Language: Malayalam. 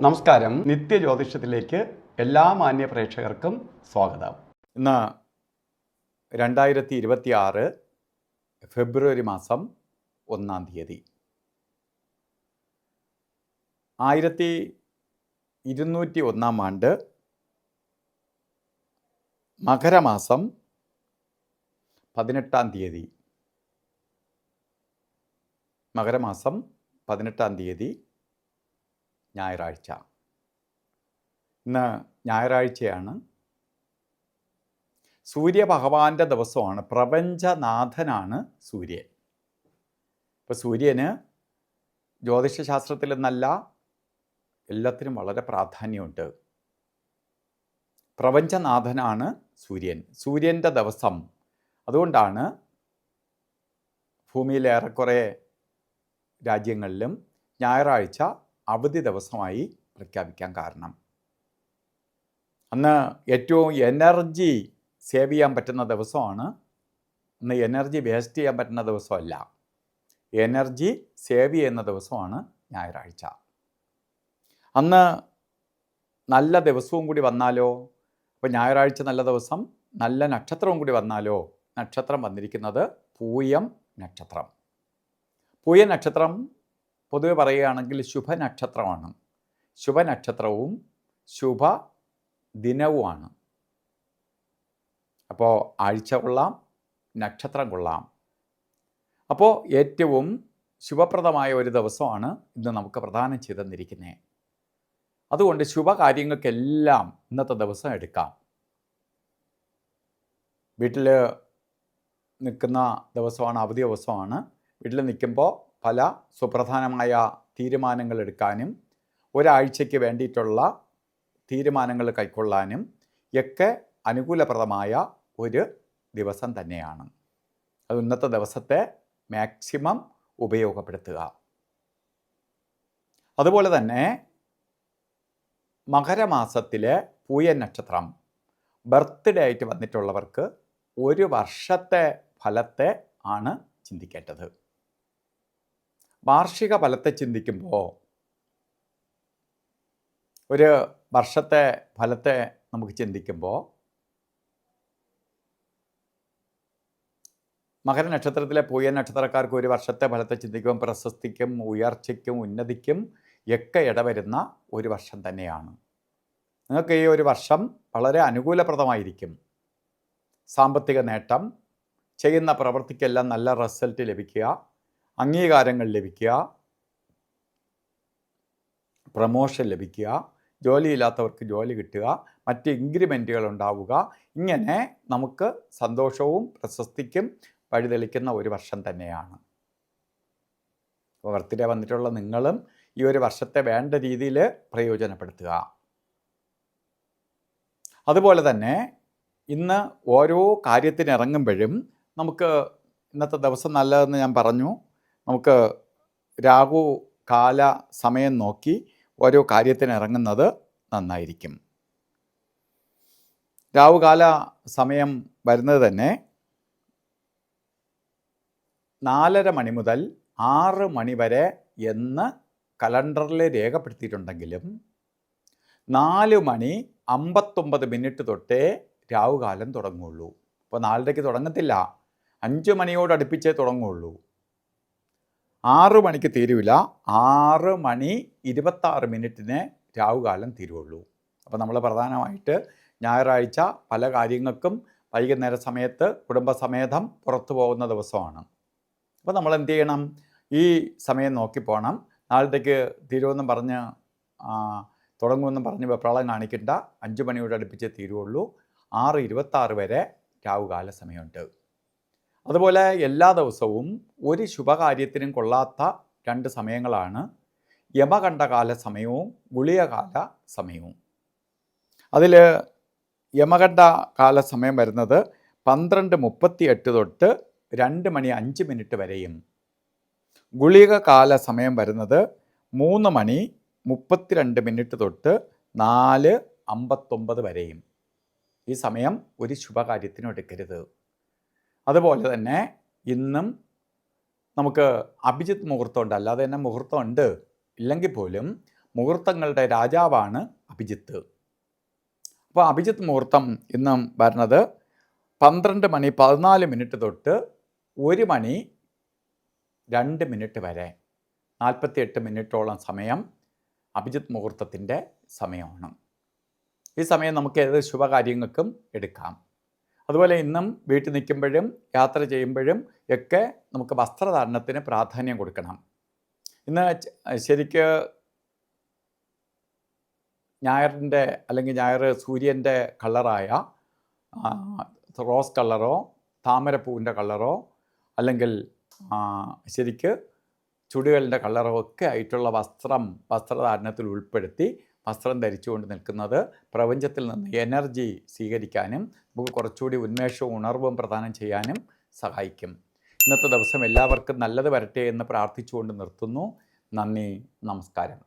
നമസ്കാരം. നിത്യജ്യോതിഷത്തിലേക്ക് എല്ലാ മാന്യ പ്രേക്ഷകർക്കും സ്വാഗതം. ഇന്ന് 2026 ഫെബ്രുവരി മാസം 1-ാം തീയതി. 1201-ാം ആണ്ട് മകരമാസം 18-ാം തീയതി. മകരമാസം 18-ാം തീയതി ഞായറാഴ്ച. ഇന്ന് ഞായറാഴ്ചയാണ്. സൂര്യഭഗവാന്റെ ദിവസമാണ്. പ്രപഞ്ചനാഥനാണ് സൂര്യൻ. ഇപ്പോൾ സൂര്യന് ജ്യോതിഷശാസ്ത്രത്തിൽ എന്നല്ല എല്ലാത്തിനും വളരെ പ്രാധാന്യമുണ്ട്. പ്രപഞ്ചനാഥനാണ് സൂര്യൻ. സൂര്യൻ്റെ ദിവസം. അതുകൊണ്ടാണ് ഭൂമിയിലെ ഏറെക്കുറെ രാജ്യങ്ങളിലും ഞായറാഴ്ച അവധി ദിവസമായി പ്രഖ്യാപിക്കാൻ കാരണം. അന്ന് ഏറ്റവും എനർജി സേവ് ചെയ്യാൻ പറ്റുന്ന ദിവസമാണ്. അന്ന് എനർജി വേസ്റ്റ് ചെയ്യാൻ പറ്റുന്ന ദിവസമല്ല, എനർജി സേവ് ചെയ്യുന്ന ദിവസമാണ് ഞായറാഴ്ച. അന്ന് നല്ല ദിവസവും കൂടി വന്നാലോ, അപ്പോൾ ഞായറാഴ്ച നല്ല ദിവസം, നല്ല നക്ഷത്രവും കൂടി വന്നാലോ. നക്ഷത്രം വന്നിരിക്കുന്നത് പൂയം നക്ഷത്രം. പൂയ നക്ഷത്രം പൊതുവെ പറയുകയാണെങ്കിൽ ശുഭനക്ഷത്രമാണ്. ശുഭനക്ഷത്രവും ശുഭ ദിനവുമാണ്. അപ്പോൾ ആഴ്ച കൊള്ളാം, നക്ഷത്രം കൊള്ളാം. അപ്പോൾ ഏറ്റവും ശുഭപ്രദമായ ഒരു ദിവസമാണ് ഇന്ന് നമുക്ക് പ്രദാനം ചെയ്ത് തന്നിരിക്കുന്നത്. അതുകൊണ്ട് ശുഭകാര്യങ്ങൾക്കെല്ലാം ഇന്നത്തെ ദിവസം എടുക്കാം. വീട്ടിൽ നിൽക്കുന്ന ദിവസമാണ്, അവധി ദിവസമാണ്. വീട്ടിൽ നിൽക്കുമ്പോൾ പല സുപ്രധാനമായ തീരുമാനങ്ങൾ എടുക്കാനും ഒരാഴ്ചയ്ക്ക് വേണ്ടിയിട്ടുള്ള തീരുമാനങ്ങൾ കൈക്കൊള്ളാനും ഒക്കെ അനുകൂലപ്രദമായ ഒരു ദിവസം തന്നെയാണ്. അത് ഇന്നത്തെ ദിവസത്തെ മാക്സിമം ഉപയോഗപ്പെടുത്തുക. അതുപോലെ തന്നെ മകരമാസത്തിലെ പൂയ നക്ഷത്രം ബർത്ത്ഡേ ആയിട്ട് വന്നിട്ടുള്ളവർക്ക് ഒരു വർഷത്തെ ഫലത്തെ ആണ് ചിന്തിക്കേണ്ടത്. വാർഷിക ഫലത്തെ ചിന്തിക്കുമ്പോൾ ഒരു വർഷത്തെ ഫലത്തെ നമുക്ക് ചിന്തിക്കുമ്പോൾ മകരനക്ഷത്രത്തിലെ പൂയ നക്ഷത്രക്കാർക്ക് ഒരു വർഷത്തെ ഫലത്തെ ചിന്തിക്കുമ്പോൾ പ്രശസ്തിക്കും ഉയർച്ചയ്ക്കും ഉന്നതിക്കും ഒക്കെ ഇടവരുന്ന ഒരു വർഷം തന്നെയാണ്. നിങ്ങൾക്ക് ഈ ഒരു വർഷം വളരെ അനുകൂലപ്രദമായിരിക്കും. സാമ്പത്തിക നേട്ടം, ചെയ്യുന്ന പ്രവൃത്തിക്കെല്ലാം നല്ല റിസൾട്ട് ലഭിക്കുക, അംഗീകാരങ്ങൾ ലഭിക്കുക, പ്രമോഷൻ ലഭിക്കുക, ജോലിയില്ലാത്തവർക്ക് ജോലി കിട്ടുക, മറ്റ് ഇൻക്രിമെൻറ്റുകൾ ഉണ്ടാവുക. ഇങ്ങനെ നമുക്ക് സന്തോഷവും പ്രശസ്തിക്കും വഴിതെളിക്കുന്ന ഒരു വർഷം തന്നെയാണ്. ബർത്ത്ഡേ വന്നിട്ടുള്ള നിങ്ങളും ഈ ഒരു വർഷത്തെ വേണ്ട രീതിയിൽ പ്രയോജനപ്പെടുത്തുക. അതുപോലെ തന്നെ ഇന്ന് ഓരോ കാര്യത്തിനിറങ്ങുമ്പോഴും നമുക്ക് ഇന്നത്തെ ദിവസം നല്ലതെന്ന് ഞാൻ പറഞ്ഞു. നമുക്ക് രാഹു കാല സമയം നോക്കി ഓരോ കാര്യത്തിന് ഇറങ്ങുന്നത് നന്നായിരിക്കും. രാഹുകാല സമയം വരുന്നത് തന്നെ 4:30 മണി മുതൽ 6 മണി വരെ എന്ന് കലണ്ടറിൽ രേഖപ്പെടുത്തിയിട്ടുണ്ടെങ്കിലും 4:59 തൊട്ടേ രാഹുകാലം തുടങ്ങുള്ളൂ. അപ്പോൾ 4:30 തുടങ്ങത്തില്ല, 5 മണിയോട് അടുപ്പിച്ചേ തുടങ്ങുള്ളൂ. 6 മണിക്ക് തീരുവില്ല, 6:26 രാഹുകാലം തീരുള്ളൂ. അപ്പോൾ നമ്മൾ പ്രധാനമായിട്ട് ഞായറാഴ്ച പല കാര്യങ്ങൾക്കും വൈകുന്നേര സമയത്ത് കുടുംബസമേതം പുറത്തു പോകുന്ന ദിവസമാണ്. അപ്പോൾ നമ്മൾ എന്ത് ചെയ്യണം? ഈ സമയം നോക്കി പോകണം. നാളത്തേക്ക് തീരുമെന്നും പറഞ്ഞ് തുടങ്ങുമെന്നും പറഞ്ഞ് വെപ്രാളം കാണിക്കേണ്ട. 5 മണിയോട് അടുപ്പിച്ചേ തീരുള്ളൂ. 6:26 വരെ രാഹുകാല സമയമുണ്ട്. അതുപോലെ എല്ലാ ദിവസവും ഒരു ശുഭകാര്യത്തിനും കൊള്ളാത്ത 2 സമയങ്ങളാണ് യമകണ്ഠകാല സമയവും ഗുളികകാല സമയവും. അതിൽ യമകണ്ഠകാല സമയം വരുന്നത് 12:38 തൊട്ട് 2:05 വരെയും ഗുളികകാല സമയം വരുന്നത് 3:32 തൊട്ട് 4:59 വരെയും. ഈ സമയം ഒരു ശുഭകാര്യത്തിനും എടുക്കരുത്. അതുപോലെ തന്നെ ഇന്നും നമുക്ക് അഭിജിത്ത് മുഹൂർത്തമുണ്ട്. അല്ലാതെ തന്നെ മുഹൂർത്തമുണ്ട് ഇല്ലെങ്കിൽ പോലും മുഹൂർത്തങ്ങളുടെ രാജാവാണ് അഭിജിത്ത്. അപ്പോൾ അഭിജിത്ത് മുഹൂർത്തം ഇന്ന് വരുന്നത് 12:14 തൊട്ട് 1:02 വരെ 48 മിനിറ്റോളം സമയം അഭിജിത്ത് മുഹൂർത്തത്തിൻ്റെ സമയമാണ്. ഈ സമയം നമുക്ക് ഏത് ശുഭകാര്യങ്ങൾക്കും എടുക്കാം. അതുപോലെ ഇന്നും വീട്ടിൽ നിൽക്കുമ്പോഴും യാത്ര ചെയ്യുമ്പോഴും ഒക്കെ നമുക്ക് വസ്ത്രധാരണത്തിന് പ്രാധാന്യം കൊടുക്കണം. ഇന്ന് ശരിക്ക് ഞായറിൻ്റെ അല്ലെങ്കിൽ ഞായർ സൂര്യൻ്റെ കളറായ റോസ് കളറോ താമരപ്പൂവിൻ്റെ കളറോ അല്ലെങ്കിൽ ശരിക്ക് ചുടുകളുടെ കളറോ ഒക്കെ ആയിട്ടുള്ള വസ്ത്രധാരണത്തിൽ ഉൾപ്പെടുത്തി വസ്ത്രം ധരിച്ചുകൊണ്ട് നിൽക്കുന്നത് പ്രപഞ്ചത്തിൽ നിന്ന് എനർജി സ്വീകരിക്കാനും നമുക്ക് കുറച്ചുകൂടി ഉന്മേഷവും ഉണർവും പ്രദാനം ചെയ്യാനും സഹായിക്കും. ഇന്നത്തെ ദിവസം എല്ലാവർക്കും നല്ലത് വരട്ടെ എന്ന് പ്രാർത്ഥിച്ചുകൊണ്ട് നിർത്തുന്നു. നന്ദി, നമസ്കാരം.